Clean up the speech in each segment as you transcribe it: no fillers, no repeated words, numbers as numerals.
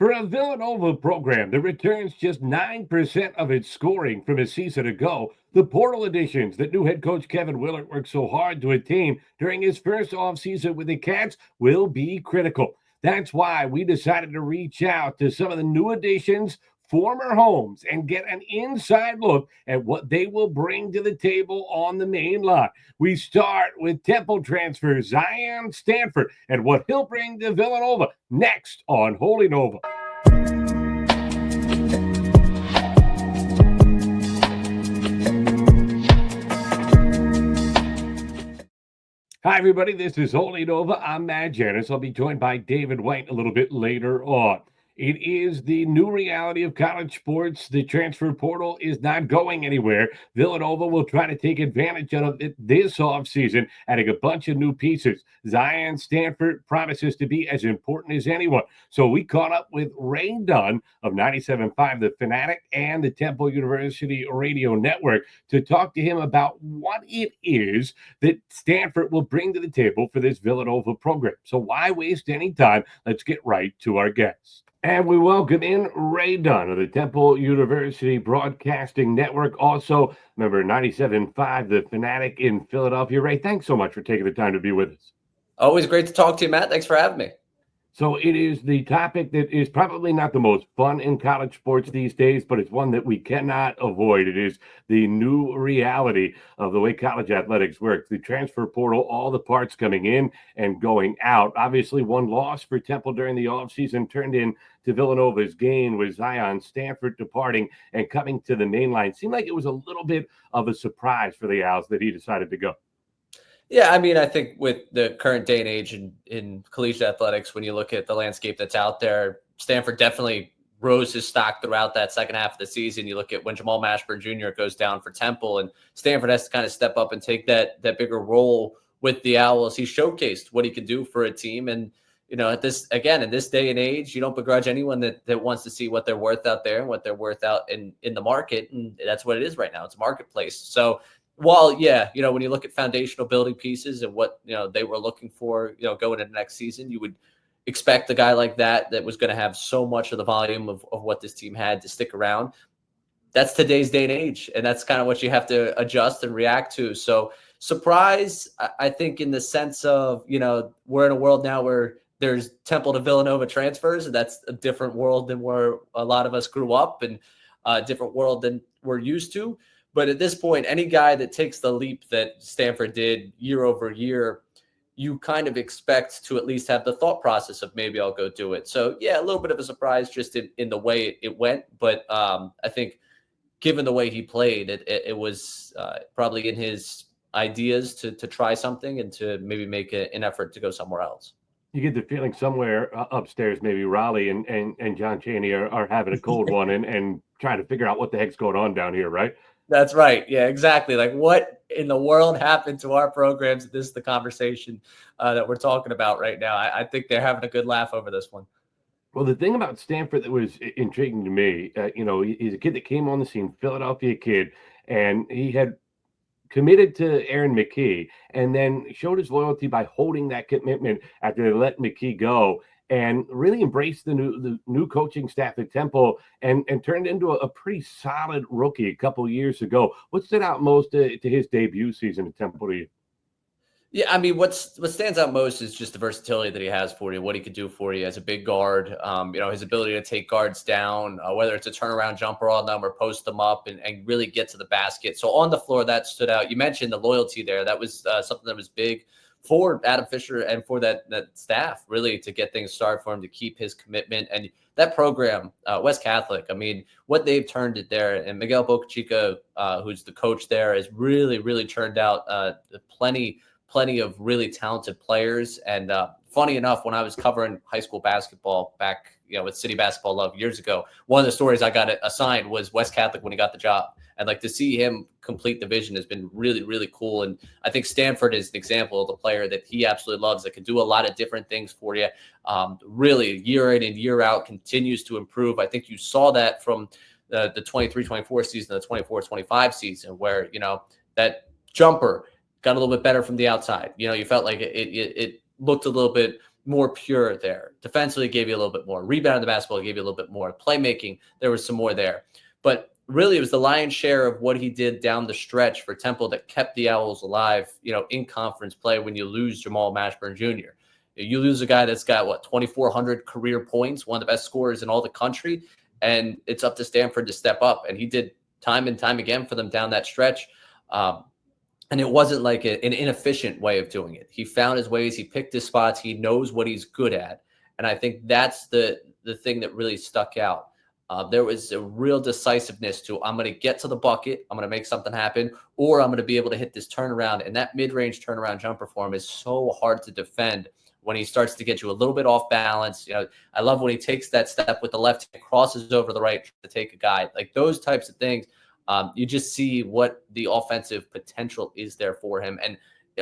For a Villanova program that returns just 9% of its scoring from a season ago, the portal additions that new head coach Kevin Willard worked so hard to attain during his first offseason with the Cats will be critical. That's why we decided to reach out to some of the new additions, former homes, and get an inside look at what they will bring to the table on the main line. We start with Temple transfer Zion Stanford and what he'll bring to Villanova next on Holy Nova. Hi, everybody. This is Holy Nova. I'm Janus. I'll be joined by David White a little bit later on. It is the new reality of college sports. The transfer portal is not going anywhere. Villanova will try to take advantage of it this offseason, adding a bunch of new pieces. Zion Stanford promises to be as important as anyone. So we caught up with Ray Dunne of 97.5 The Fanatic and the Temple University Radio Network to talk to him about what it is that Stanford will bring to the table for this Villanova program. So why waste any time? Let's get right to our guests. And we welcome in Ray Dunne of the Temple University Broadcasting Network. Also, member 97.5 The Fanatic in Philadelphia. Ray, thanks so much for taking the time to be with us. Always great to talk to you, Matt. Thanks for having me. So it is the topic that is probably not the most fun in college sports these days, but it's one that we cannot avoid. It is the new reality of the way college athletics works. The transfer portal, all the parts coming in and going out. Obviously, one loss for Temple during the offseason turned into Villanova's gain with Zion Stanford departing and coming to the main line. Seemed like it was a little bit of a surprise for the Owls that he decided to go. Yeah, I mean, I think with the current day and age in collegiate athletics, when you look at the landscape that's out there, Stanford definitely rose his stock throughout that second half of the season. You look at when Jamal Mashburn Jr. goes down for Temple, and Stanford has to kind of step up and take that bigger role with the Owls. He showcased what he could do for a team. And, you know, in this day and age, you don't begrudge anyone that wants to see what they're worth out there and what they're worth out in the market. And that's what it is right now. It's a marketplace. So, while, yeah, you know, when you look at foundational building pieces and what, you know, they were looking for, you know, going into next season, you would expect a guy like that was going to have so much of the volume of what this team had to stick around. That's today's day and age. And that's kind of what you have to adjust and react to. So surprise, I think, in the sense of, you know, we're in a world now where there's Temple to Villanova transfers, and that's a different world than where a lot of us grew up, and a different world than we're used to. But at this point, any guy that takes the leap that Stanford did year over year, you kind of expect to at least have the thought process of maybe I'll go do it. So, yeah, a little bit of a surprise just in the way it went. But I think given the way he played, it was probably in his ideas to try something and to maybe make an effort to go somewhere else. You get the feeling somewhere upstairs, maybe Raleigh and John Chaney are having a cold one and trying to figure out what the heck's going on down here, right? That's right. Yeah, exactly. Like, what in the world happened to our programs? This is the conversation that we're talking about right now. I think they're having a good laugh over this one. Well, the thing about Stanford that was intriguing to me, you know, he's a kid that came on the scene, Philadelphia kid, and he had committed to Aaron McKee and then showed his loyalty by holding that commitment after they let McKee go, and really embraced the new coaching staff at Temple and turned into a pretty solid rookie a couple of years ago. What stood out most to his debut season at Temple to you? Yeah, I mean, what stands out most is just the versatility that he has for you, what he could do for you as a big guard. You know, his ability to take guards down, whether it's a turnaround jumper on them or post them up and really get to the basket. So on the floor, that stood out. You mentioned the loyalty there. That was something that was big for Adam Fisher and for that staff, really, to get things started for him, to keep his commitment. And that program, West Catholic, I mean, what they've turned it there. And Miguel Bocachica, who's the coach there, has really, really turned out plenty of really talented players. And funny enough, when I was covering high school basketball back, you know, with City Basketball Love years ago, one of the stories I got assigned was West Catholic when he got the job. And like, to see him complete the vision has been really, really cool. And I think Stanford is an example of the player that he absolutely loves, that can do a lot of different things for you. Really, year in and year out, continues to improve. I think you saw that from the 23-24 season, the 24-25 season, where, you know, that jumper got a little bit better from the outside. You know, you felt like it looked a little bit more pure there. Defensively, gave you a little bit more. Rebounding the basketball, gave you a little bit more. Playmaking, there was some more there. But really, it was the lion's share of what he did down the stretch for Temple that kept the Owls alive, in conference play when you lose Jamal Mashburn Jr. You lose a guy that's got, 2,400 career points, one of the best scorers in all the country, and it's up to Stanford to step up. And he did time and time again for them down that stretch. And it wasn't like an inefficient way of doing it. He found his ways. He picked his spots. He knows what he's good at. And I think that's the thing that really stuck out. There was a real decisiveness to, I'm going to get to the bucket, I'm going to make something happen, or I'm going to be able to hit this turnaround. And that mid-range turnaround jumper for him is so hard to defend when he starts to get you a little bit off balance. I love when he takes that step with the left, crosses over the right to take a guy. Like those types of things, you just see what the offensive potential is there for him. And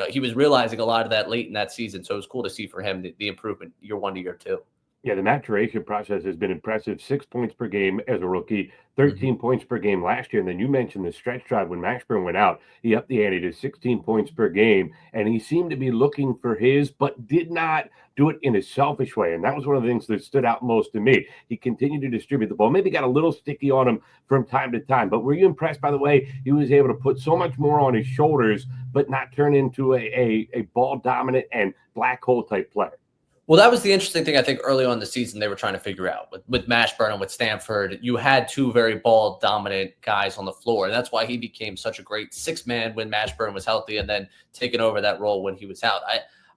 he was realizing a lot of that late in that season. So it was cool to see for him the improvement year 1 to year 2. Yeah, the maturation process has been impressive. 6 points per game as a rookie, 13 points per game last year. And then you mentioned the stretch drive when Mashburn went out. He upped the ante to 16 points per game. And he seemed to be looking for his, but did not do it in a selfish way. And that was one of the things that stood out most to me. He continued to distribute the ball, maybe got a little sticky on him from time to time. But were you impressed by the way he was able to put so much more on his shoulders, but not turn into a ball dominant and black hole type player? Well, that was the interesting thing, I think, early on in the season they were trying to figure out. With Mashburn and with Stanford, you had two very ball-dominant guys on the floor, and that's why he became such a great six-man when Mashburn was healthy and then taking over that role when he was out.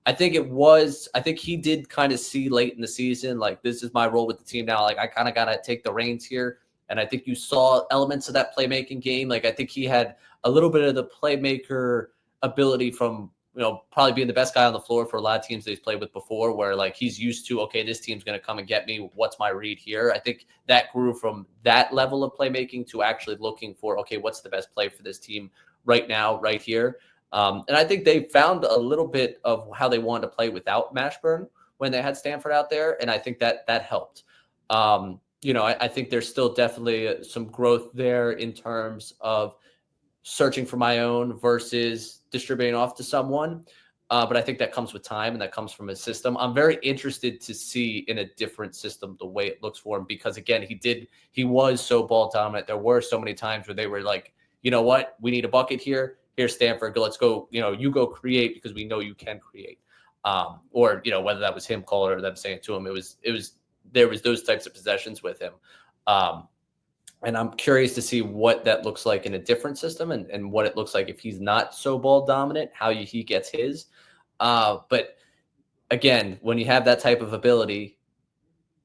I think he did kind of see late in the season, like, this is my role with the team now. Like, I kind of got to take the reins here. And I think you saw elements of that playmaking game. Like, I think he had a little bit of the playmaker ability from – probably being the best guy on the floor for a lot of teams that he's played with before, where like he's used to, okay, this team's going to come and get me. What's my read here? I think that grew from that level of playmaking to actually looking for, okay, what's the best play for this team right now, right here. And I think they found a little bit of how they wanted to play without Mashburn when they had Stanford out there. And I think that helped. I think there's still definitely some growth there in terms of searching for my own versus distributing off to someone. But I think that comes with time and that comes from his system. I'm very interested to see in a different system the way it looks for him, because again, he was so ball dominant. There were so many times where they were like, you know what, we need a bucket here. Here's Stanford. Let's go, you go create because we know you can create. Or whether that was him calling or them saying it to him, there was those types of possessions with him. And I'm curious to see what that looks like in a different system and what it looks like if he's not so ball dominant, how he gets his. But again, when you have that type of ability,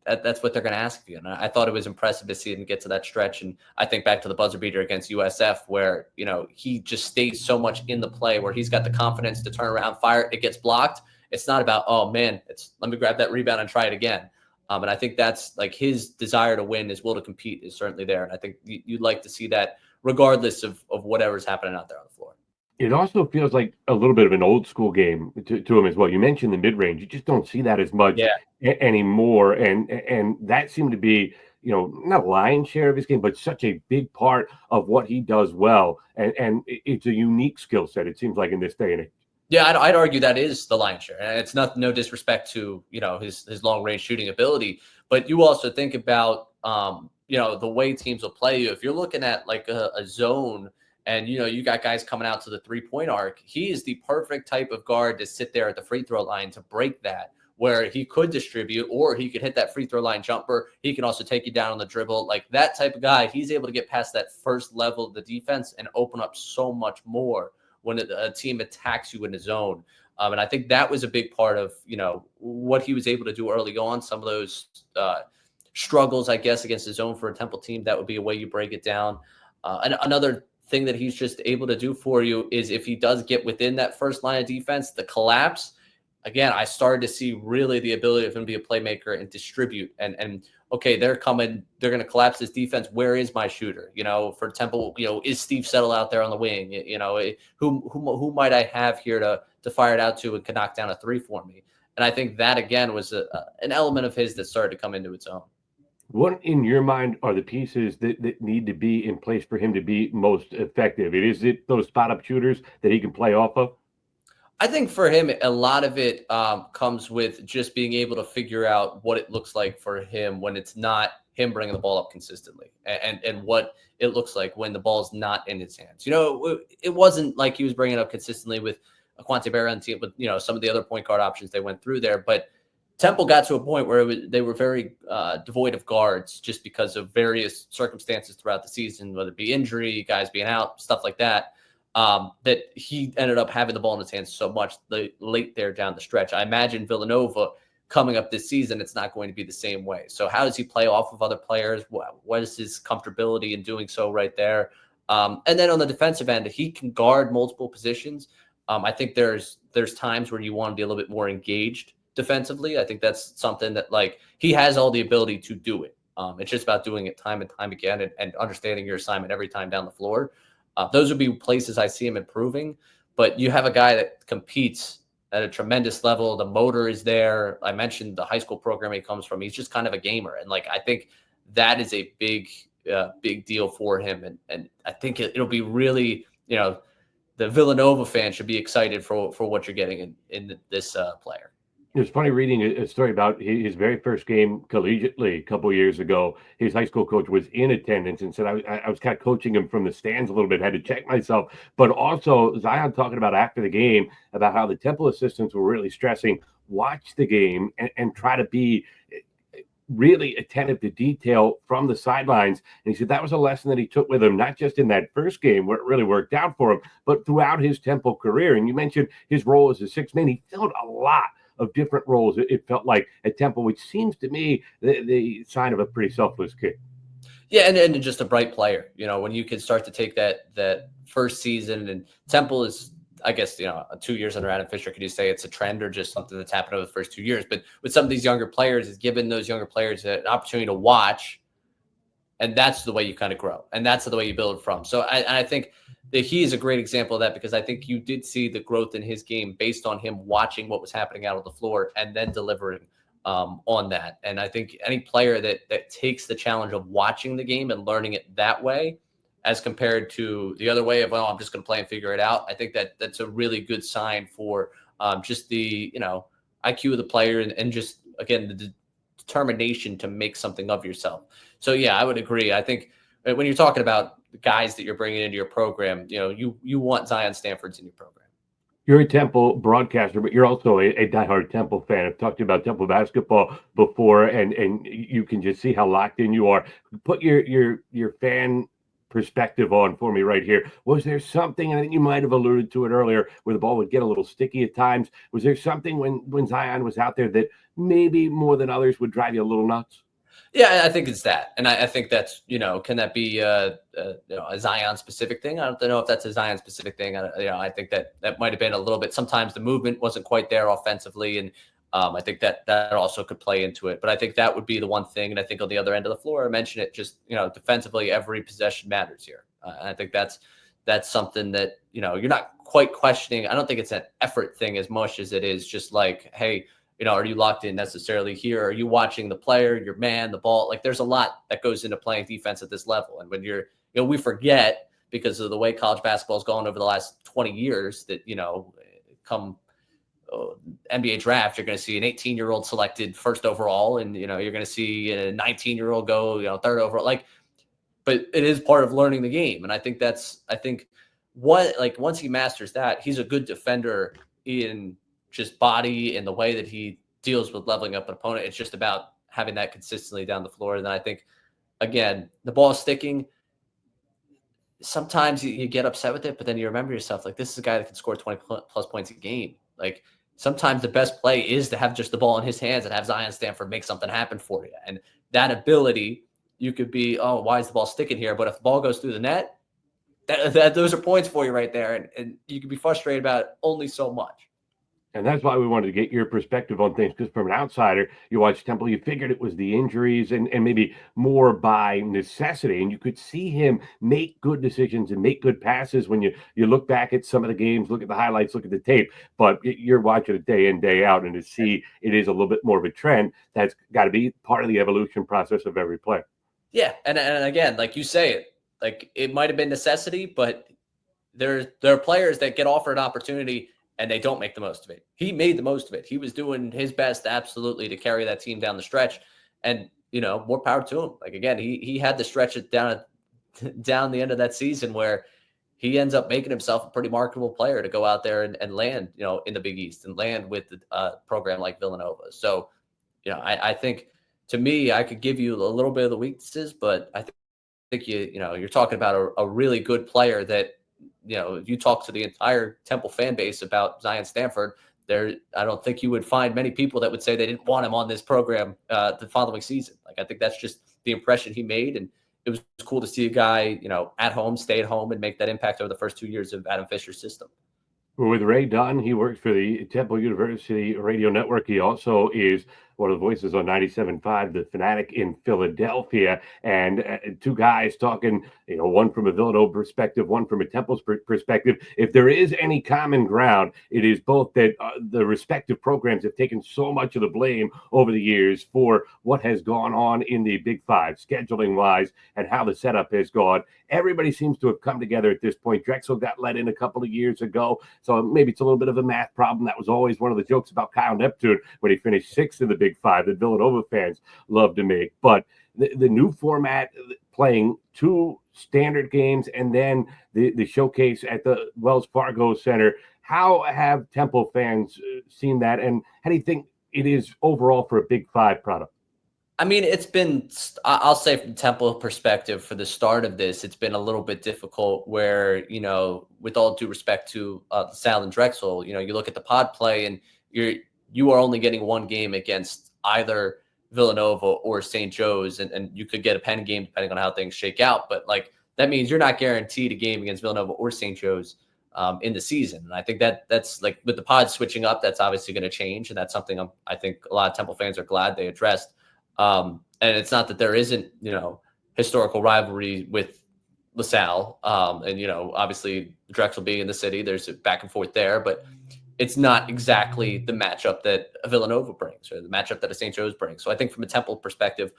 that's what they're going to ask of you. And I thought it was impressive to see him get to that stretch. And I think back to the buzzer beater against USF where, he just stays so much in the play where he's got the confidence to turn around, fire, it gets blocked. It's not about, oh man, let me grab that rebound and try it again. And I think that's like his desire to win, his will to compete is certainly there. And I think you'd like to see that regardless of whatever's happening out there on the floor. It also feels like a little bit of an old school game to him as well. You mentioned the mid-range. You just don't see that as much anymore. And that seemed to be, not a lion's share of his game, but such a big part of what he does well. And it's a unique skill set, it seems like, in this day and age. Yeah, I'd argue that is the lion's share. And it's no disrespect to, his long range shooting ability, but you also think about, the way teams will play you. If you're looking at like a zone and, you got guys coming out to the 3-point arc, he is the perfect type of guard to sit there at the free throw line to break that, where he could distribute or he could hit that free throw line jumper. He can also take you down on the dribble. Like that type of guy, he's able to get past that first level of the defense and open up so much more when a team attacks you in the zone. And I think that was a big part of, what he was able to do early on. Some of those struggles, I guess, against the zone for a Temple team, that would be a way you break it down. And another thing that he's just able to do for you is if he does get within that first line of defense, the collapse, again, I started to see really the ability of him to be a playmaker and distribute. And okay, they're coming, they're going to collapse this defense. Where is my shooter? For Temple, is Steve Settle out there on the wing? Who might I have here to fire it out to and can knock down a three for me? And I think that, again, was an element of his that started to come into its own. What, in your mind, are the pieces that need to be in place for him to be most effective? Is it those spot-up shooters that he can play off of? I think for him, a lot of it comes with just being able to figure out what it looks like for him when it's not him bringing the ball up consistently, and what it looks like when the ball's not in his hands. It wasn't like he was bringing it up consistently with Quante Barra and team, with some of the other point guard options they went through there, but Temple got to a point where they were very devoid of guards just because of various circumstances throughout the season, whether it be injury, guys being out, stuff like that. That he ended up having the ball in his hands so much late there down the stretch. I imagine Villanova coming up this season, it's not going to be the same way. So how does he play off of other players? What is his comfortability in doing so right there? And then on the defensive end, he can guard multiple positions. I think there's times where you want to be a little bit more engaged defensively. I think that's something that he has all the ability to do it. It's just about doing it time and time again and understanding your assignment every time down the floor. Those would be places I see him improving, but you have a guy that competes at a tremendous level. The motor is there. I mentioned the high school program he comes from. He's just kind of a gamer. And I think that is a big deal for him. And I think it'll be really, the Villanova fan should be excited for what you're getting in this player. It's funny reading a story about his very first game collegiately a couple years ago. His high school coach was in attendance and said, I was kind of coaching him from the stands a little bit, had to check myself. But also Zion talking about after the game about how the Temple assistants were really stressing, watch the game and try to be really attentive to detail from the sidelines. And he said that was a lesson that he took with him, not just in that first game where it really worked out for him, but throughout his Temple career. And you mentioned his role as a sixth man. He filled a lot of different roles, it felt like, at Temple, which seems to me the sign of a pretty selfless kid. Yeah, and just a bright player. When you can start to take that first season, and Temple is, I guess, 2 years under Adam Fisher, could you say it's a trend or just something that's happened over the first 2 years? But with some of these younger players, it's given those younger players an opportunity to watch, and that's the way you kind of grow, and that's the way you build from. So I think that he is a great example of that, because I think you did see the growth in his game based on him watching what was happening out on the floor and then delivering on that. And I think any player that takes the challenge of watching the game and learning it that way, as compared to the other way of, I'm just going to play and figure it out, I think that's a really good sign for just the IQ of the player and just, again, the determination to make something of yourself. So yeah, I would agree. I think when you're talking about the guys that you're bringing into your program, you want Zion Stanfords in your program. You're a Temple broadcaster, but you're also a diehard Temple fan. I've talked to you about Temple basketball before, and you can just see how locked in you are. Put your fan perspective on for me right here. Was there something, I think you might have alluded to it earlier, where the ball would get a little sticky at times? Was there something when Zion was out there that maybe more than others would drive you a little nuts? Yeah, I think it's that. And I think that's, can that be a Zion specific thing? I don't know if that's a Zion specific thing. I think that might've been a little bit, sometimes the movement wasn't quite there offensively. And I think that also could play into it, but I think that would be the one thing. And I think on the other end of the floor, I mentioned it, just, defensively, every possession matters here. And I think that's something that, you're not quite questioning. I don't think it's an effort thing as much as it is just like, hey, are you locked in necessarily here? Are you watching the player, your man, the ball? There's a lot that goes into playing defense at this level. And when we forget, because of the way college basketball has gone over the last 20 years, that, come NBA draft, you're going to see an 18-year-old selected first overall, and, you're going to see a 19-year-old go, third overall. But it is part of learning the game. And I think once he masters that, he's a good defender in just body and the way that he deals with leveling up an opponent. It's just about having that consistently down the floor. And then I think, again, the ball is sticking. Sometimes you get upset with it, but then you remember yourself, this is a guy that can score 20 plus points a game. Sometimes the best play is to have just the ball in his hands and have Zion Stanford make something happen for you. And that ability, you could be, why is the ball sticking here? But if the ball goes through the net, those are points for you right there. And you can be frustrated about it only so much. And that's why we wanted to get your perspective on things, because from an outsider, you watch Temple, you figured it was the injuries and maybe more by necessity. And you could see him make good decisions and make good passes when you look back at some of the games, look at the highlights, look at the tape. But you're watching it day in, day out, and to see it is a little bit more of a trend, that's got to be part of the evolution process of every player. Yeah. And again, like you say, it might have been necessity, but there are players that get offered an opportunity and they don't make the most of it. He made the most of it. He was doing his best absolutely to carry that team down the stretch, and more power to him. Like, again, he had to stretch it down the end of that season where he ends up making himself a pretty marketable player to go out there and land, in the Big East and land with a program like Villanova. So, I think, to me, I could give you a little bit of the weaknesses, but I think you're talking about a really good player that, if you talk to the entire Temple fan base about Zion Stanford, I don't think you would find many people that would say they didn't want him on this program the following season. Like, I think that's just the impression he made. And it was cool to see a guy, at home, stay at home and make that impact over the first 2 years of Adam Fisher's system. With Ray Dunne, he works for the Temple University Radio Network. He also is one of the voices on 97.5, The Fanatic in Philadelphia. And two guys talking, one from a Villanova perspective, one from a Temple's perspective. If there is any common ground, it is both that the respective programs have taken so much of the blame over the years for what has gone on in the Big Five, scheduling-wise, and how the setup has gone. Everybody seems to have come together at this point. Drexel got let in a couple of years ago, so maybe it's a little bit of a math problem. That was always one of the jokes about Kyle Neptune when he finished sixth in the Big Five that Villanova fans love to make. But the new format, playing two standard games and then the showcase at the Wells Fargo Center, how have Temple fans seen that, and how do you think it is overall for a Big Five product? I mean, it's been, I'll say from Temple perspective, for the start of this, it's been a little bit difficult where, with all due respect to Sal and Drexel, you look at the pod play and you are only getting one game against either Villanova or St. Joe's, and you could get a pen game depending on how things shake out. But that means you're not guaranteed a game against Villanova or St. Joe's in the season. And I think that's like, with the pod switching up, that's obviously going to change. And that's something I think a lot of Temple fans are glad they addressed. And it's not that there isn't, historical rivalry with LaSalle. And, obviously Drexel being in the city, there's a back and forth there, but it's not exactly the matchup that a Villanova brings or the matchup that a St. Joe's brings. So I think from a Temple perspective,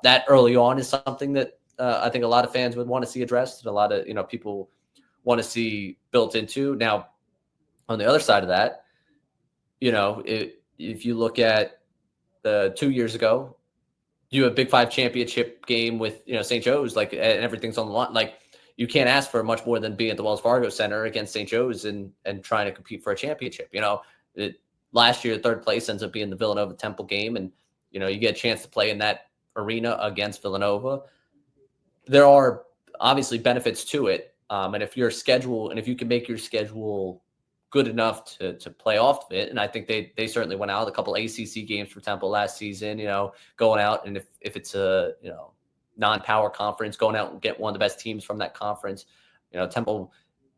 that early on is something that I think a lot of fans would want to see addressed and a lot of, people want to see built into. Now, on the other side of that, if you look at the 2 years ago, you have a Big Five championship game with, St. Joe's, and everything's on the line. You can't ask for much more than being at the Wells Fargo Center against St. Joe's and trying to compete for a championship. Last year, third place ends up being the Villanova Temple game. And, you get a chance to play in that arena against Villanova. There are obviously benefits to it. And if you can make your schedule good enough to play off of it. And I think they certainly went out a couple ACC games for Temple last season, going out. And if it's a, non-power conference, going out and get one of the best teams from that conference, Temple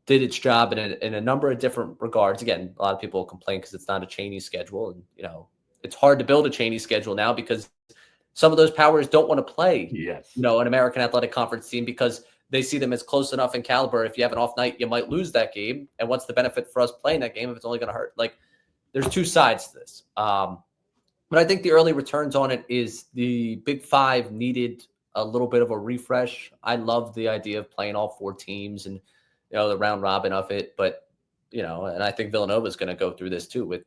did its job in a number of different regards. Again, a lot of people complain because it's not a Cheney schedule. And, it's hard to build a Cheney schedule now because some of those powers don't want to play, an American Athletic Conference team because they see them as close enough in caliber. If you have an off night, you might lose that game. And what's the benefit for us playing that game if it's only going to hurt? There's two sides to this. But I think the early returns on it is the Big Five needed a little bit of a refresh. I love the idea of playing all four teams and, the round robin of it. But, and I think Villanova is going to go through this too with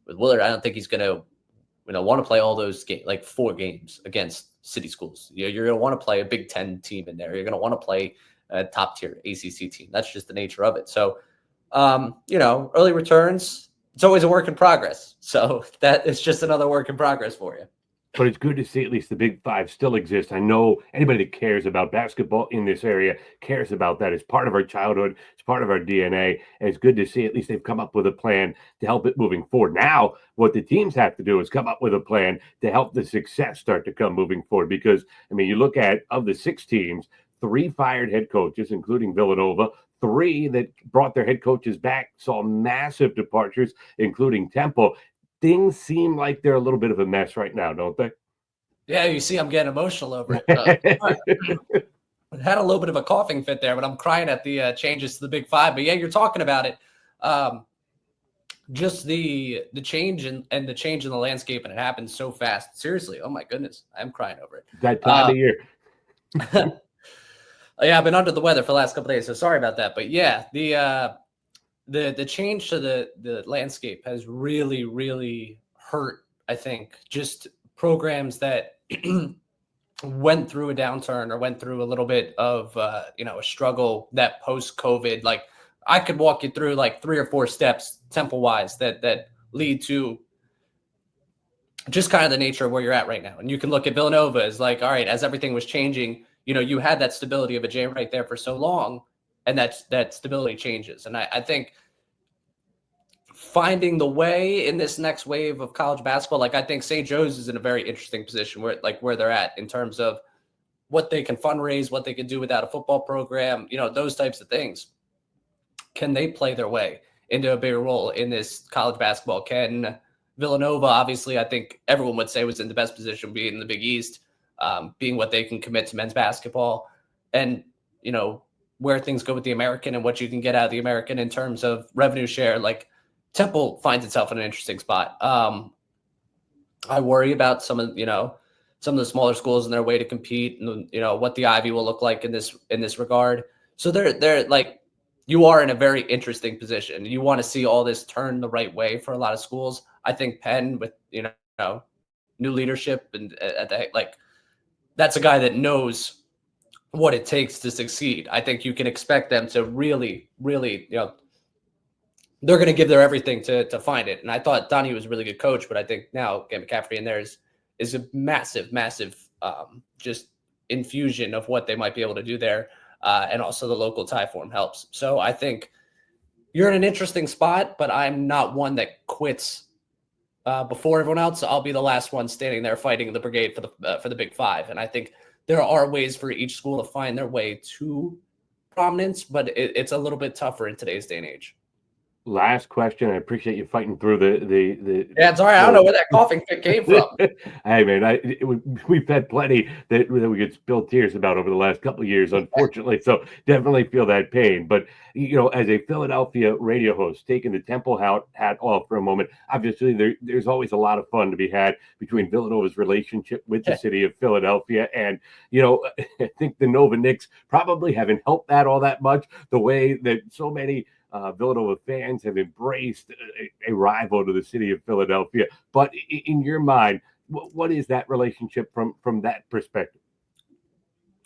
Willard. I don't think he's going to, want to play all those games, 4 games against city schools. You're going to want to play a Big Ten team in there. You're going to want to play a top tier ACC team. That's just the nature of it. So, early returns, it's always a work in progress. So that is just another work in progress for you. But it's good to see at least the Big Five still exists. I know anybody that cares about basketball in this area cares about that. It's part of our childhood. It's part of our DNA. And it's good to see at least they've come up with a plan to help it moving forward. Now, what the teams have to do is come up with a plan to help the success start to come moving forward. Because, you look at, of the 6 teams, 3 fired head coaches, including Villanova, 3 that brought their head coaches back, saw massive departures, including Temple. Things seem like they're a little bit of a mess right now, don't they? Yeah, you see, I'm getting emotional over it. I had a little bit of a coughing fit there, but I'm crying at the changes to the Big Five. But yeah, you're talking about it. Just the change and the change in the landscape, and it happened so fast. Seriously, oh my goodness, I'm crying over it. That time of year. Yeah, I've been under the weather for the last couple of days, so sorry about that. But yeah, the change to the landscape has really, really hurt, I think, just programs that went through a downturn or went through a little bit of a struggle that post-COVID. Like, I could walk you through like 3 or 4 steps Temple-wise that lead to just kind of the nature of where you're at right now. And you can look at Villanova as like, all right, as everything was changing, you had that stability of a J right there for so long, and that stability changes. And I think finding the way in this next wave of college basketball, like, I think St. Joe's is in a very interesting position where they're at in terms of what they can fundraise, what they can do without a football program, those types of things. Can they play their way into a bigger role in this college basketball? Can Villanova, obviously, I think everyone would say was in the best position being in the Big East, being what they can commit to men's basketball, and, where things go with the American and what you can get out of the American in terms of revenue share. Like, Temple finds itself in an interesting spot. I worry about some of the smaller schools and their way to compete, and what the Ivy will look like in this regard. So they're like, you are in a very interesting position. You want to see all this turn the right way for a lot of schools. I think Penn, with new leadership and that's a guy that knows what it takes to succeed. I think you can expect them to really, really, they're going to give their everything to find it. And I thought Donnie was a really good coach, but I think now getting McCaffrey in there is a massive, massive just infusion of what they might be able to do there. And also the local tie form helps. So I think you're in an interesting spot, but I'm not one that quits before everyone else. I'll be the last one standing there fighting the brigade for the Big Five. And I think there are ways for each school to find their way to prominence, but it's a little bit tougher in today's day and age. Last question. I appreciate you fighting through the. Yeah, sorry, I don't know where that coughing fit came from. Hey, man, we've had plenty that we could spill tears about over the last couple of years, unfortunately. So definitely feel that pain. But as a Philadelphia radio host, taking the Temple hat off for a moment, obviously there's always a lot of fun to be had between Villanova's relationship with the city of Philadelphia, and I think the Nova Knicks probably haven't helped that all that much. The way that so many Villanova fans have embraced a rival to the city of Philadelphia. But in your mind, what is that relationship from that perspective?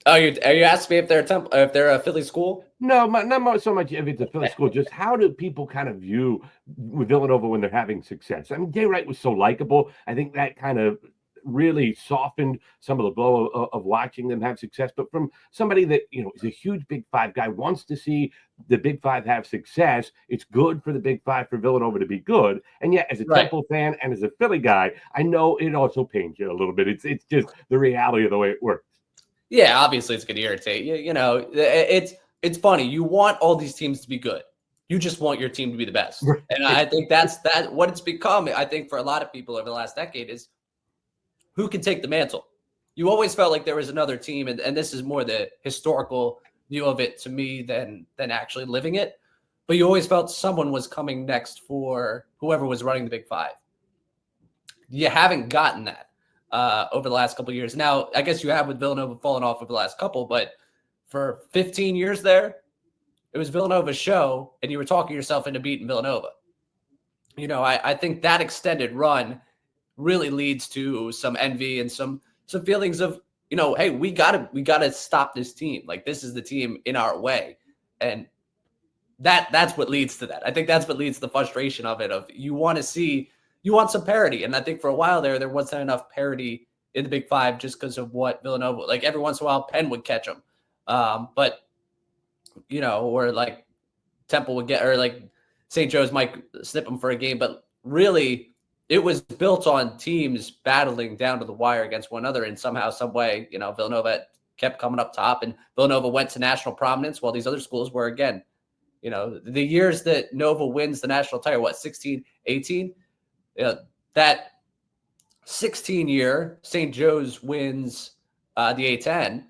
Oh, are you asking me if they're a Philly school? No, not so much if it's a Philly school. Just how do people kind of view Villanova when they're having success? I mean, Jay Wright was so likable. I think that kind of really softened some of the blow of watching them have success. But from somebody that is a huge Big Five guy, wants to see the Big Five have success, it's good for the Big Five for Villanova to be good. And yet, as a Temple fan and as a Philly guy, I know it also pains you a little bit. It's just the reality of the way it works. Yeah, obviously it's going to irritate you. It's funny. You want all these teams to be good. You just want your team to be the best. Right. And I think that's what it's become. I think for a lot of people over the last decade is who can take the mantle. You always felt like there was another team, and this is more the historical view of it to me than actually living it. But you always felt someone was coming next for whoever was running the Big Five. You haven't gotten that over the last couple of years. Now, I guess you have with Villanova falling off over the last couple, but for 15 years there, it was Villanova's show, and you were talking yourself into beating Villanova. I think that extended run really leads to some envy and some feelings of, hey, we gotta stop this team. Like, this is the team in our way. And that's what leads to that. I think that's what leads to the frustration of it, of you want some parity. And I think for a while there wasn't enough parity in the Big Five just because of what Villanova, like every once in a while Penn would catch them. But or like Temple would get, or like St. Joe's might snip them for a game, but really it was built on teams battling down to the wire against one another, and somehow, some way, Villanova kept coming up top, and Villanova went to national prominence while these other schools were, again, the years that Nova wins the national title, 16, 18, that 16 year, St. Joe's wins the A10,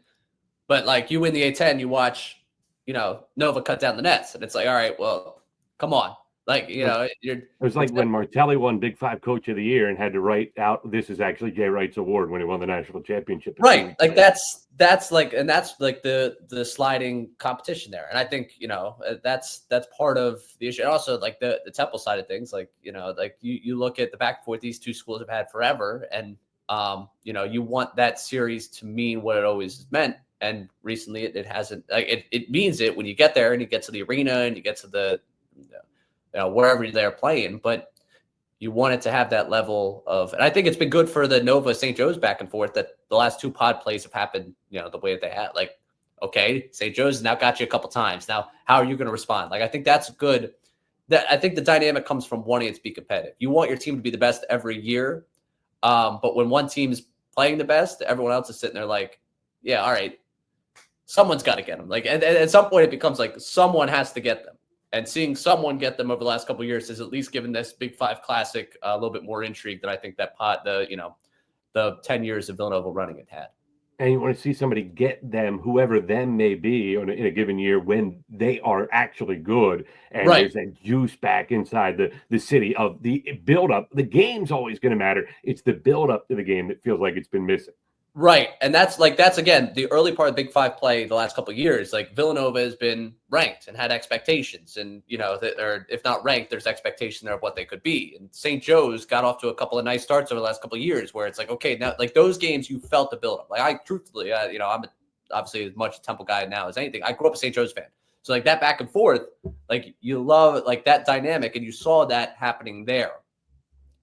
but like you win the A10, you watch, Nova cut down the nets, and it's like, all right, well, come on. Like, you know, you're It was like when Martelli won Big Five Coach of the Year and had to write out, "This is actually Jay Wright's award" when he won the national championship. right. Like that's like, and that's like the sliding competition there. And I think, you know, that's part of the issue. And also like the Temple side of things, like, you know, like you look at the back and forth these two schools have had forever. And, you know, you want that series to mean what it always meant. And recently it hasn't, like it means it when you get there and you get to the arena and you get to the, you know, wherever they're playing, but you want it to have that level of, and I think it's been good for the Nova St. Joe's back and forth that the last two pod plays have happened, you know, the way that they had. Like, okay, St. Joe's now got you a couple times. Now, how are you going to respond? Like, I think that's good. That I think the dynamic comes from wanting it to be competitive. You want your team to be the best every year, but when one team's playing the best, everyone else is sitting there like, yeah, all right, someone's got to get them. Like, and at some point, it becomes like someone has to get them. And seeing someone get them over the last couple of years has at least given this Big Five Classic a little bit more intrigue than I think that the 10 years of Villanova running it had. And you want to see somebody get them, whoever them may be, in a given year when they are actually good, and there's that juice back inside the city of the build-up. The game's always going to matter. It's the build-up to the game that feels like it's been missing. Right. And that's again, the early part of Big Five play the last couple of years. Like Villanova has been ranked and had expectations. And, you know, or if not ranked, there's expectation there of what they could be. And St. Joe's got off to a couple of nice starts over the last couple of years where it's like, okay, now like those games you felt the build up. Like I truthfully, you know, I'm obviously as much a Temple guy now as anything. I grew up a St. Joe's fan. So like that back and forth, like you love like that dynamic and you saw that happening there.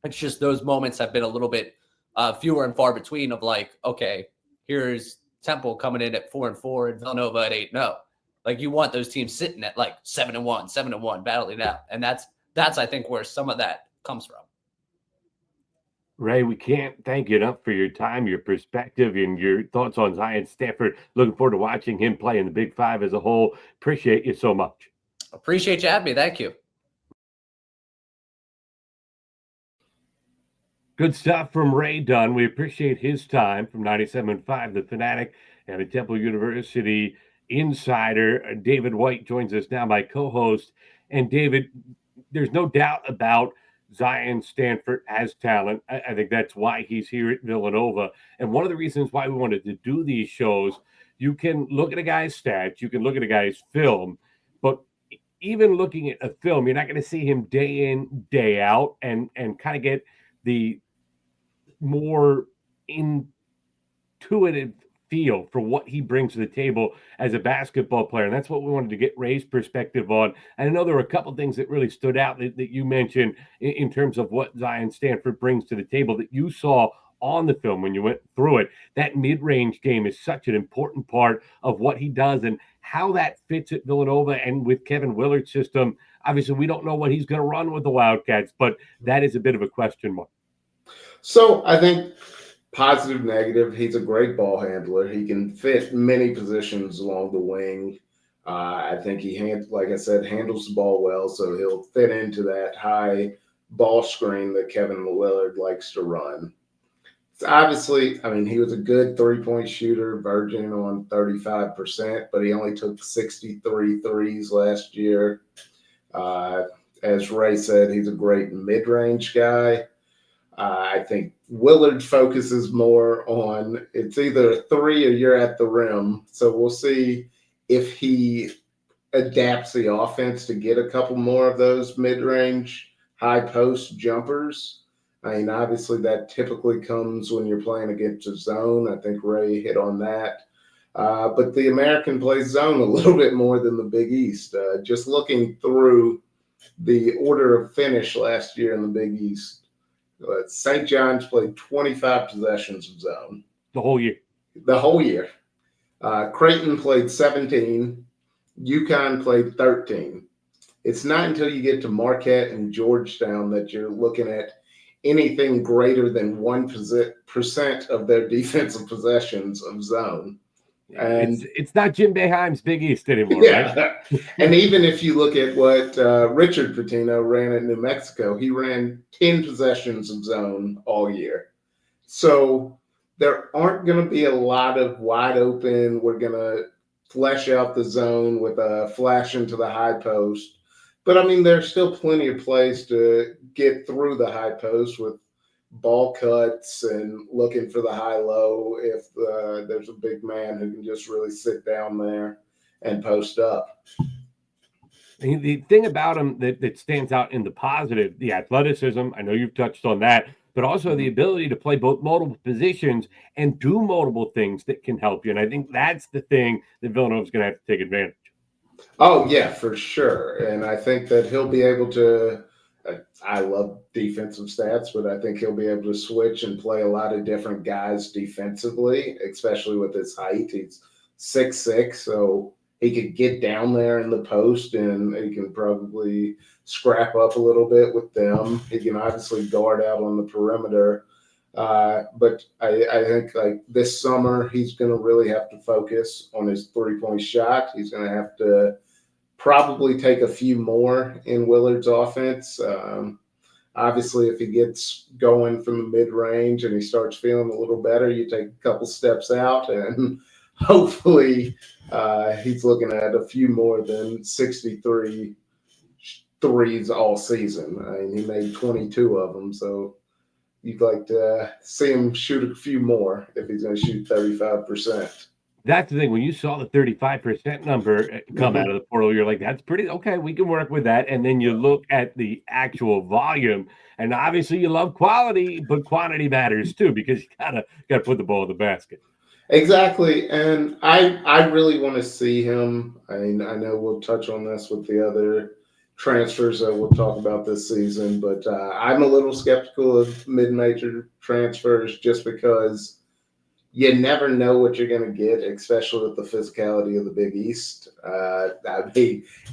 It's just those moments have been a little bit fewer and far between of like, okay, here's Temple coming in at 4-4 and Villanova at 8-0. Like you want those teams sitting at like 7-1, 7-1, battling out. And that's I think where some of that comes from. Ray, we can't thank you enough for your time, your perspective, and your thoughts on Zion Stanford. Looking forward to watching him play in the Big Five as a whole. Appreciate you so much. Appreciate you having me. Thank you. Good stuff from Ray Dunn. We appreciate his time from 97.5, The Fanatic, and the Temple University insider. David White joins us now, my co-host. And David, there's no doubt about Zion Stanford has talent. I think that's why he's here at Villanova. And one of the reasons why we wanted to do these shows, you can look at a guy's stats, you can look at a guy's film, but even looking at a film, you're not going to see him day in, day out and kind of get the more intuitive feel for what he brings to the table as a basketball player. And that's what we wanted to get Ray's perspective on. And I know there were a couple things that really stood out that you mentioned in terms of what Zion Stanford brings to the table that you saw on the film when you went through it. That mid-range game is such an important part of what he does and how that fits at Villanova and with Kevin Willard's system. Obviously, we don't know what he's going to run with the Wildcats, but that is a bit of a question mark. So I think positive, negative, he's a great ball handler. He can fit many positions along the wing. I think he, like I said, handles the ball well, so he'll fit into that high ball screen that Kevin Willard likes to run. So obviously, I mean, he was a good three-point shooter, virgin on 35%, but he only took 63 threes last year. As Ray said, he's a great mid-range guy. I think Willard focuses more on it's either a three or you're at the rim. So we'll see if he adapts the offense to get a couple more of those mid-range high post jumpers. I mean, obviously that typically comes when you're playing against a zone. I think Ray hit on that. But the American plays zone a little bit more than the Big East. Just looking through the order of finish last year in the Big East, St. John's played 25 possessions of zone. The whole year. The whole year. Creighton played 17. UConn played 13. It's not until you get to Marquette and Georgetown that you're looking at anything greater than 1% of their defensive possessions of zone. And it's not Jim Boeheim's Big East anymore, yeah. Right? And even if you look at what Richard Pitino ran at New Mexico, he ran 10 possessions of zone all year. So there aren't going to be a lot of wide open, we're going to flesh out the zone with a flash into the high post. But I mean, there's still plenty of plays to get through the high post with ball cuts and looking for the high low if there's a big man who can just really sit down there and post up. The thing about him that stands out in the positive, the athleticism, I know you've touched on that, but also the ability to play both multiple positions and do multiple things that can help you. And I think that's the thing that Villanova's going to have to take advantage of. Oh, yeah, for sure. And I think that he'll be able to. I love defensive stats, but I think he'll be able to switch and play a lot of different guys defensively, especially with his height. He's 6'6", so he could get down there in the post and he can probably scrap up a little bit with them. He can obviously guard out on the perimeter. But I think like this summer, he's going to really have to focus on his 3-point shot. He's going to have to probably take a few more in Willard's offense. Obviously, if he gets going from the mid-range and he starts feeling a little better, you take a couple steps out, and hopefully he's looking at a few more than 63 threes all season. I mean, he made 22 of them, so you'd like to see him shoot a few more if he's going to shoot 35%. That's the thing. When you saw the 35% number come out of the portal, you're like, that's pretty okay. We can work with that. And then you look at the actual volume, and obviously you love quality, but quantity matters too, because you gotta put the ball in the basket. Exactly. And I really want to see him. I mean, I know we'll touch on this with the other transfers that we'll talk about this season, but I'm a little skeptical of mid-major transfers just because you never know what you're going to get, especially with the physicality of the Big East.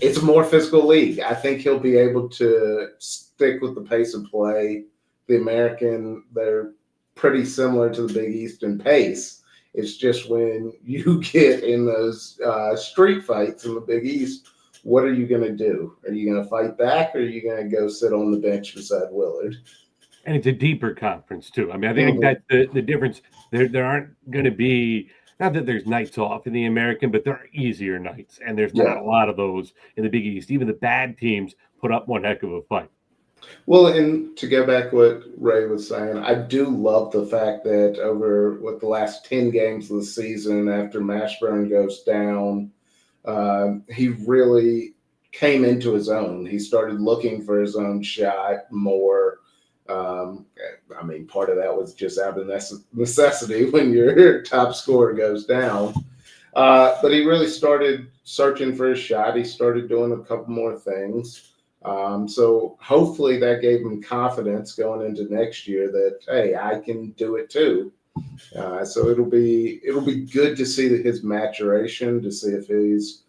It's a more physical league. I think he'll be able to stick with the pace of play. The American, they're pretty similar to the Big East in pace. It's just when you get in those street fights in the Big East, what are you going to do? Are you going to fight back, or are you going to go sit on the bench beside Willard? And it's a deeper conference too. I mean, I think that's the difference. There aren't going to be, not that there's nights off in the American, but there are easier nights, and there's not a lot of those in the Big East. Even the bad teams put up one heck of a fight. Well, and to go back what Ray was saying, I do love the fact that over with the last 10 games of the season, after Mashburn goes down, he really came into his own. He started looking for his own shot more. I mean, part of that was just out of necessity when your top scorer goes down. But he really started searching for his shot. He started doing a couple more things. So hopefully that gave him confidence going into next year that, hey, I can do it too. So it'll be good to see his maturation, to see if he's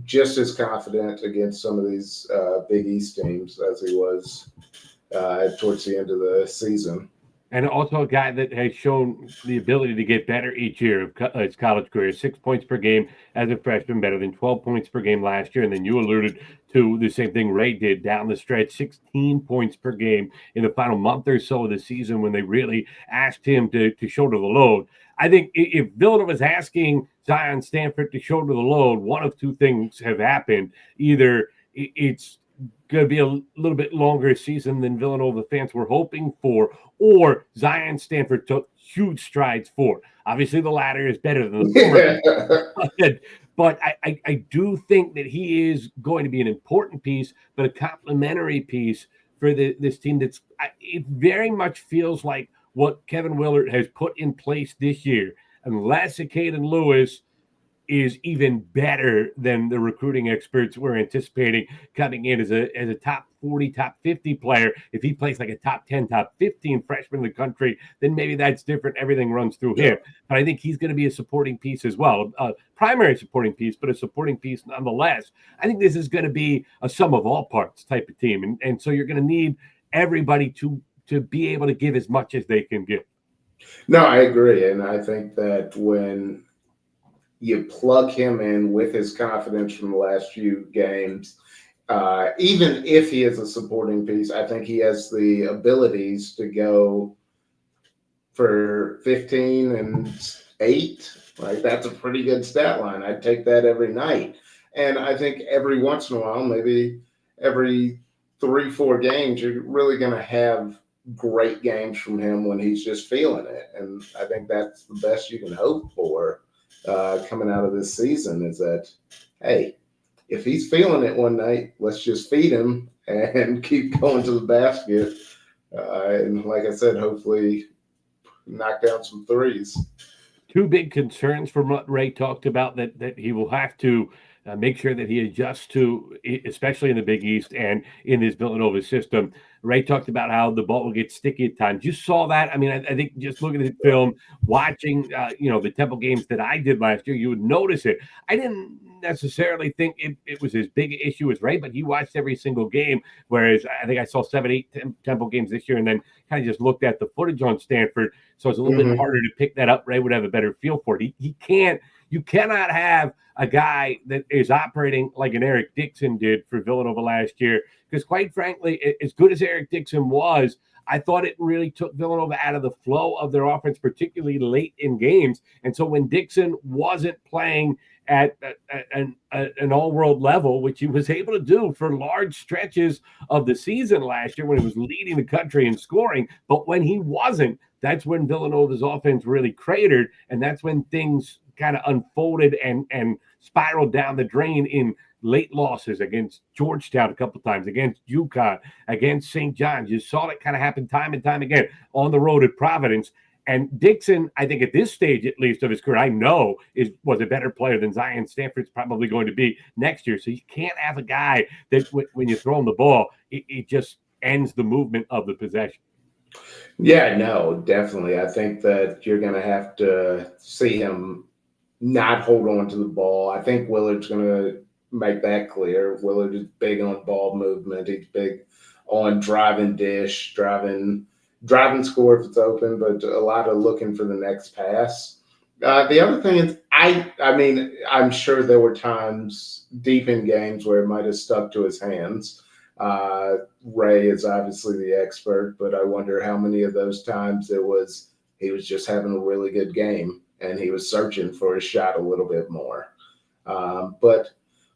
just as confident against some of these Big East teams as he was towards the end of the season. And also a guy that has shown the ability to get better each year of his college career. 6 points per game as a freshman, better than 12 points per game last year. And then you alluded to the same thing Ray did down the stretch, 16 points per game in the final month or so of the season when they really asked him to shoulder the load. I think if Villanova was asking Zion Stanford to shoulder the load, one of two things have happened. Either it's going to be a little bit longer season than Villanova fans were hoping for, or Zion Stanford took huge strides forward. Obviously, the latter is better than the former. But I do think that he is going to be an important piece, but a complementary piece for this team. It very much feels like what Kevin Willard has put in place this year, unless Caden Lewis is even better than the recruiting experts were anticipating coming in as a top 40, top 50 player. If he plays like a top 10, top 15 freshman in the country, then maybe that's different. Everything runs through him. But I think he's going to be a supporting piece as well, a primary supporting piece, but a supporting piece nonetheless. I think this is going to be a sum of all parts type of team. And so you're going to need everybody to be able to give as much as they can give. No, I agree. And I think that when you plug him in with his confidence from the last few games, even if he is a supporting piece, I think he has the abilities to go for 15 and 8. Like, that's a pretty good stat line. I'd take that every night. And I think every once in a while, maybe every 3-4 games, you're really going to have great games from him when he's just feeling it. And I think that's the best you can hope for coming out of this season is that, hey, if he's feeling it one night, let's just feed him and keep going to the basket. And like I said, hopefully knock down some threes. Two big concerns from what Ray talked about that he will have to make sure that he adjusts to, especially in the Big East and in his Villanova system. Ray talked about how the ball will get sticky at times. You saw that. I mean, I think just looking at the film, watching, the Temple games that I did last year, you would notice it. I didn't necessarily think it was as big an issue as Ray, but he watched every single game, whereas I think I saw 7, 8 Temple games this year and then kind of just looked at the footage on Stanford. So it's a little bit harder to pick that up. Ray would have a better feel for it. You cannot have a guy that is operating like an Eric Dixon did for Villanova last year. Because quite frankly, as good as Eric Dixon was, I thought it really took Villanova out of the flow of their offense, particularly late in games. And so when Dixon wasn't playing at an all-world level, which he was able to do for large stretches of the season last year when he was leading the country in scoring, but when he wasn't, that's when Villanova's offense really cratered, and that's when things kind of unfolded and spiraled down the drain in late losses against Georgetown a couple times, against UConn, against St. John's. You saw it kind of happen time and time again on the road at Providence. And Dixon, I think at this stage, at least of his career, I know was a better player than Zion Stanford's probably going to be next year. So you can't have a guy that when you throw him the ball, it just ends the movement of the possession. Yeah, no, definitely. I think that you're going to have to see him not hold on to the ball. I think Willard's going to make that clear. Willard is big on ball movement. He's big on driving dish, driving score if it's open, but a lot of looking for the next pass. The other thing is, I mean, I'm sure there were times deep in games where it might have stuck to his hands. Ray is obviously the expert, but I wonder how many of those times he was just having a really good game and he was searching for his shot a little bit more. But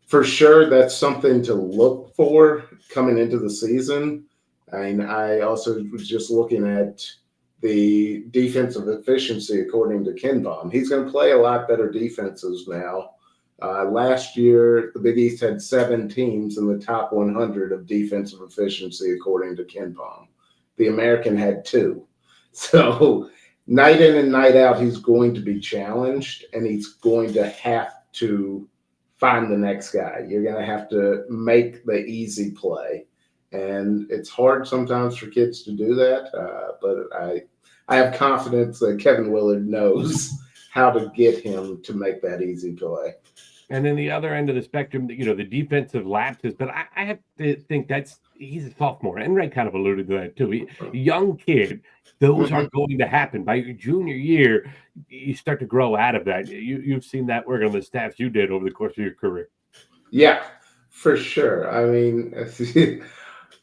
for sure, that's something to look for coming into the season. I mean, I also was just looking at the defensive efficiency according to KenPom. He's going to play a lot better defenses now. Last year, the Big East had 7 teams in the top 100 of defensive efficiency according to KenPom. The American had 2. So night in and night out, he's going to be challenged, and he's going to have to find the next guy. You're going to have to make the easy play. And it's hard sometimes for kids to do that, but I have confidence that Kevin Willard knows how to get him to make that easy play. And then the other end of the spectrum, the defensive lapses. But I have to think he's a sophomore, and Ray kind of alluded to that too. Young kid, those are going to happen. By your junior year, you start to grow out of that. You've seen that work on the staffs you did over the course of your career. Yeah, for sure. I mean,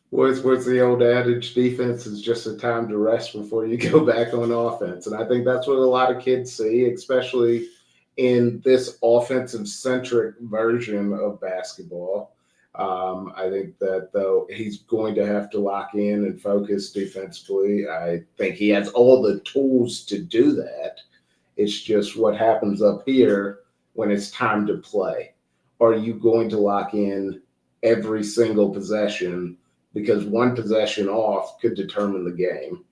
what's the old adage? Defense is just a time to rest before you go back on offense. And I think that's what a lot of kids see, especially in this offensive-centric version of basketball. I think that, though, he's going to have to lock in and focus defensively. I think he has all the tools to do that. It's just what happens up here when it's time to play. Are you going to lock in every single possession? Because one possession off could determine the game.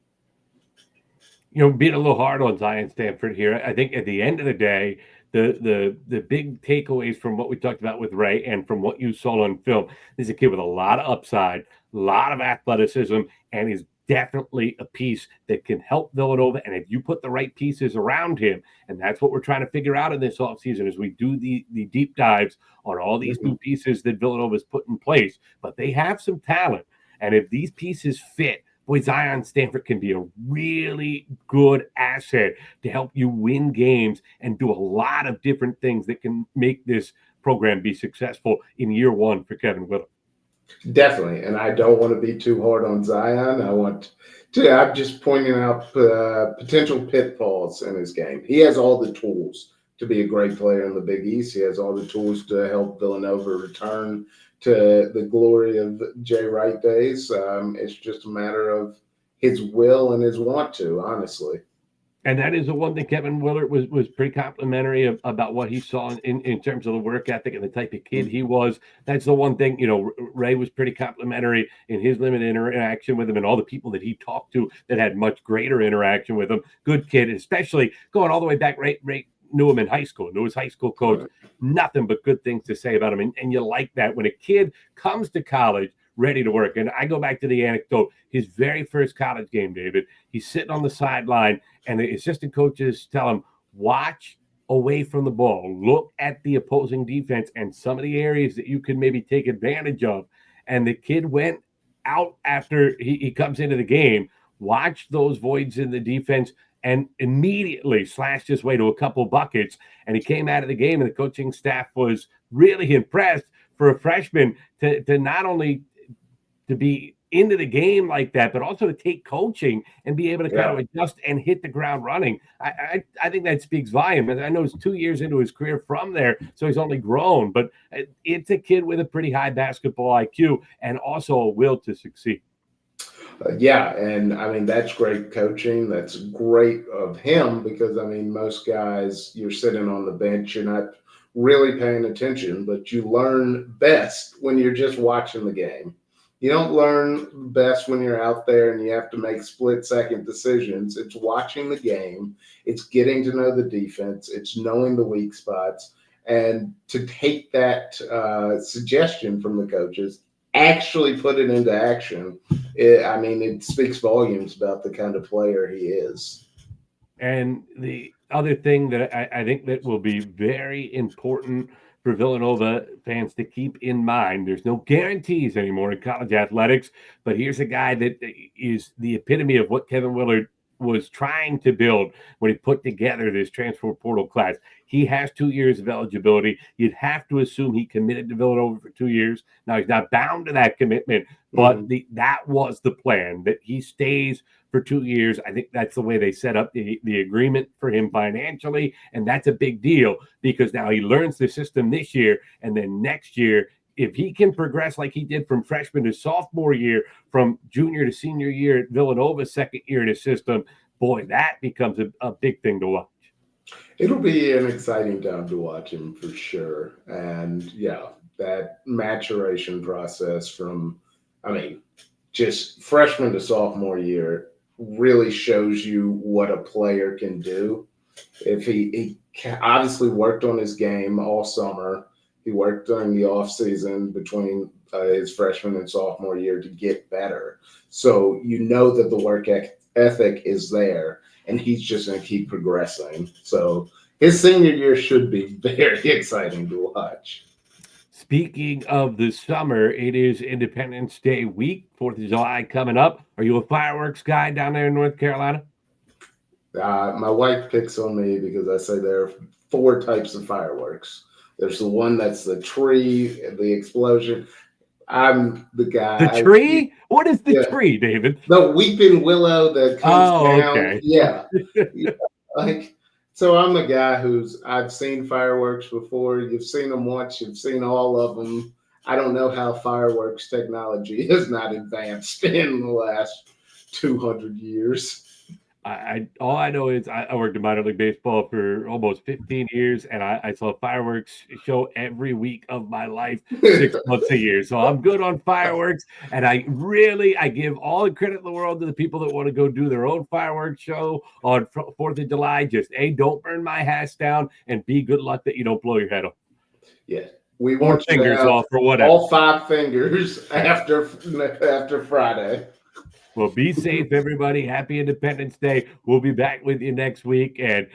Being a little hard on Zion Stanford here, I think at the end of the day, the big takeaways from what we talked about with Ray and from what you saw on film, he's a kid with a lot of upside, a lot of athleticism, and he's definitely a piece that can help Villanova. And if you put the right pieces around him, and that's what we're trying to figure out in this offseason as we do the deep dives on all these new pieces that Villanova's put in place, but they have some talent. And if these pieces fit, boy, Zion Stanford can be a really good asset to help you win games and do a lot of different things that can make this program be successful in year one for Kevin Willard. Definitely. And I don't want to be too hard on Zion. I'm just pointing out potential pitfalls in his game. He has all the tools to be a great player in the Big East. He has all the tools to help Villanova return to the glory of Jay Wright days. It's just a matter of his will and his want to, honestly. And that is the one thing Kevin Willard was pretty complimentary about what he saw in terms of the work ethic and the type of kid he was. That's the one thing, Ray was pretty complimentary in his limited interaction with him and all the people that he talked to that had much greater interaction with him. Good kid, especially going all the way back. Ray knew him in high school, knew his high school coach, nothing but good things to say about him. And you like that when a kid comes to college ready to work. And I go back to the anecdote, his very first college game, David, he's sitting on the sideline and the assistant coaches tell him, watch away from the ball, look at the opposing defense and some of the areas that you can maybe take advantage of. And the kid went out after he comes into the game, watched those voids in the defense and immediately slashed his way to a couple buckets. And he came out of the game and the coaching staff was really impressed for a freshman to not only to be into the game like that, but also to take coaching and be able to kind of adjust and hit the ground running. I think that speaks volume. And I know it's 2 years into his career from there, so he's only grown. But it's a kid with a pretty high basketball IQ and also a will to succeed. And I mean, that's great coaching. That's great of him because, I mean, most guys, you're sitting on the bench, you're not really paying attention, but you learn best when you're just watching the game. You don't learn best when you're out there and you have to make split-second decisions. It's watching the game. It's getting to know the defense. It's knowing the weak spots. And to take that suggestion from the coaches, actually put it into action, it speaks volumes about the kind of player he is. And the other thing that I think that will be very important for Villanova fans to keep in mind, there's no guarantees anymore in college athletics, but here's a guy that is the epitome of what Kevin Willard was trying to build when he put together this transfer portal class. He has 2 years of eligibility. You'd have to assume he committed to Villanova for 2 years. Now, he's not bound to that commitment, but that was the plan, that he stays for 2 years. I think that's the way they set up the agreement for him financially, and that's a big deal because now he learns the system this year, and then next year, if he can progress like he did from freshman to sophomore year, from junior to senior year at Villanova, second year in his system, boy, that becomes a big thing to watch. It'll be an exciting time to watch him for sure. And that maturation process from, just freshman to sophomore year really shows you what a player can do. If he obviously worked on his game all summer, he worked during the off season between his freshman and sophomore year to get better. So you know that the work ethic is there, and he's just going to keep progressing. So his senior year should be very exciting to watch. Speaking of the summer, it is Independence Day week, 4th of July coming up. Are you a fireworks guy down there in North Carolina? My wife picks on me because I say there are 4 types of fireworks. There's the one that's the tree, the explosion. I'm the guy. The tree? What is the tree, David? The weeping willow that comes down. Okay. Yeah. So I'm the guy I've seen fireworks before. You've seen them once. You've seen all of them. I don't know how fireworks technology has not advanced in the last 200 years. All I know is I worked in minor league baseball for almost 15 years, and I saw a fireworks show every week of my life, 6 months a year. So I'm good on fireworks, and I give all the credit in the world to the people that want to go do their own fireworks show on 4th of July. Just don't burn my house down, and B, good luck that you don't blow your head off. Yeah, we want fingers off or whatever. All 5 fingers after Friday. Well, be safe, everybody. Happy Independence Day. We'll be back with you next week, and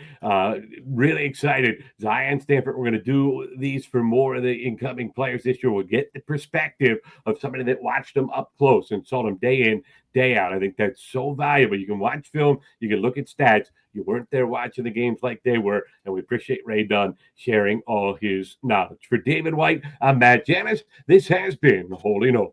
really excited. Zion Stanford, we're going to do these for more of the incoming players this year. We'll get the perspective of somebody that watched them up close and saw them day in, day out. I think that's so valuable. You can watch film. You can look at stats. You weren't there watching the games like they were, and we appreciate Ray Dunn sharing all his knowledge. For David White, I'm Matt Janus. This has been Holy Nova.